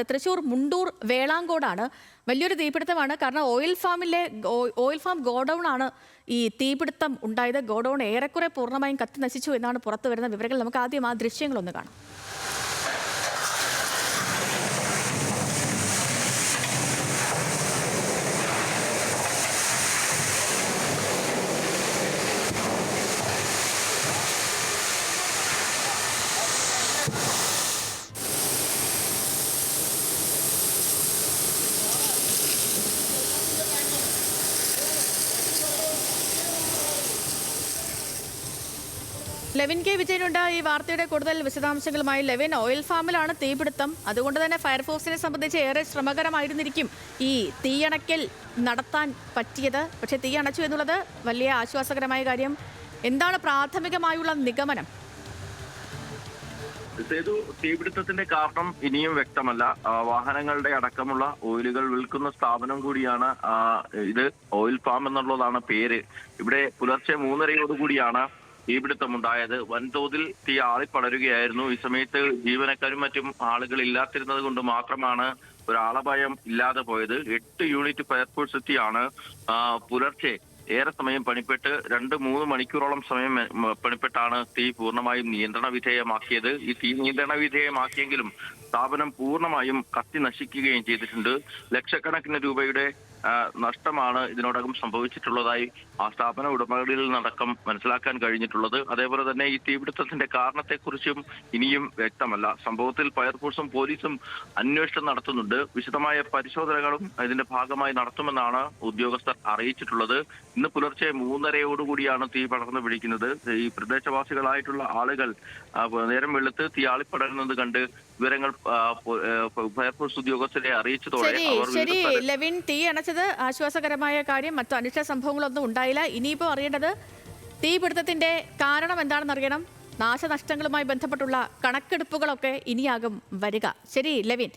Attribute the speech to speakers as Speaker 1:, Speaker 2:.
Speaker 1: തൃശൂർ മുണ്ടൂർ വേളാങ്കോടാണ്. വലിയൊരു തീപിടുത്തമാണ്. കാരണം oil farm godown ആണ് ഈ തീപിടുത്തം ഉണ്ടായത്. ഗോഡൌൺ ഏറെക്കുറെ പൂർണ്ണമായും കത്തി നശിച്ചു എന്നാണ് പുറത്തു വരുന്ന വിവരങ്ങൾ. നമുക്ക് ആദ്യം ആ ദൃശ്യങ്ങളൊന്ന് കാണാം. ലെവിൻ കെ വിജയനുണ്ട് ഈ വാർത്തയുടെ കൂടുതൽ വിശദാംശങ്ങളുമായി. ലെവിൻ, ഓയിൽ ഫാമിലാണ് തീപിടുത്തം. അതുകൊണ്ട് തന്നെ ഫയർഫോഴ്സിനെ സംബന്ധിച്ച് ഏറെ ശ്രമകരമായിരുന്നിരിക്കും ഈ തീയണയ്ക്കൽ നടത്താൻ പറ്റിയത്. പക്ഷേ തീ അണച്ചു എന്നുള്ളത് വലിയ ആശ്വാസകരമായ കാര്യം. എന്താണ് പ്രാഥമികമായുള്ള നിഗമനം?
Speaker 2: തീപിടുത്തത്തിന്റെ കാരണം ഇനിയും വ്യക്തമല്ല. വാഹനങ്ങളുടെ അടക്കമുള്ള ഓയിലുകൾ വിൽക്കുന്ന സ്ഥാപനം കൂടിയാണ് ഇത്. ഓയിൽ ഫാം എന്നുള്ളതാണ് പേര്. ഇവിടെ പുലർച്ചെ 3:30 തീപിടുത്തമുണ്ടായത്. വൻതോതിൽ തീ ആളിപ്പടരുകയായിരുന്നു. ഈ സമയത്ത് ജീവനക്കാരും മറ്റും ആളുകൾ ഇല്ലാത്തിരുന്നത് കൊണ്ട് മാത്രമാണ് ഒരാളപായം ഇല്ലാതെ പോയത്. 8 യൂണിറ്റ് ഫയർഫോഴ്സ് എത്തിയാണ് പുലർച്ചെ ഏറെ സമയം പണിപ്പെട്ട് 2-3 മണിക്കൂറോളം സമയം പണിപ്പെട്ടാണ് തീ പൂർണ്ണമായും നിയന്ത്രണ വിധേയമാക്കിയത്. ഈ തീ നിയന്ത്രണ വിധേയമാക്കിയെങ്കിലും സ്ഥാപനം പൂർണ്ണമായും കത്തി നശിക്കുകയും ചെയ്തിട്ടുണ്ട്. ലക്ഷക്കണക്കിന് രൂപയുടെ നഷ്ടമാണ് ഇതിനോടകം സംഭവിച്ചിട്ടുള്ളതായി ആ സ്ഥാപന ഉടമകളിൽ നിന്നടക്കം മനസ്സിലാക്കാൻ കഴിഞ്ഞിട്ടുള്ളത്. അതേപോലെ തന്നെ ഈ തീപിടുത്തത്തിന്റെ കാരണത്തെക്കുറിച്ചും ഇനിയും വ്യക്തമല്ല. സംഭവത്തിൽ ഫയർഫോഴ്സും പോലീസും അന്വേഷണം നടത്തുന്നുണ്ട്. വിശദമായ പരിശോധനകളും ഇതിന്റെ ഭാഗമായി നടത്തുമെന്നാണ് ഉദ്യോഗസ്ഥർ അറിയിച്ചിട്ടുള്ളത്. ഇന്ന് പുലർച്ചെ 3:30 തീ പടർന്നു പിടിക്കുന്നത്. ഈ പ്രദേശവാസികളായിട്ടുള്ള ആളുകൾ നേരം വെളുത്ത് തീ ആളിപ്പടരുന്നത് കണ്ട് വിവരങ്ങൾ ഫയർഫോഴ്സ് ഉദ്യോഗസ്ഥരെ അറിയിച്ചതോടെ
Speaker 1: ശരി ലെവിൻ, തീ അണച്ചത് ആശ്വാസകരമായ കാര്യം. മറ്റു അനിഷ്ട സംഭവങ്ങളൊന്നും ഉണ്ടായില്ല. ഇനിയിപ്പോ അറിയേണ്ടത് തീപിടുത്തത്തിന്റെ കാരണം എന്താണെന്ന് അറിയണം. നാശനഷ്ടങ്ങളുമായി ബന്ധപ്പെട്ടുള്ള കണക്കെടുപ്പുകളൊക്കെ ഇനിയാകും വരിക. ശരി ലെവിൻ.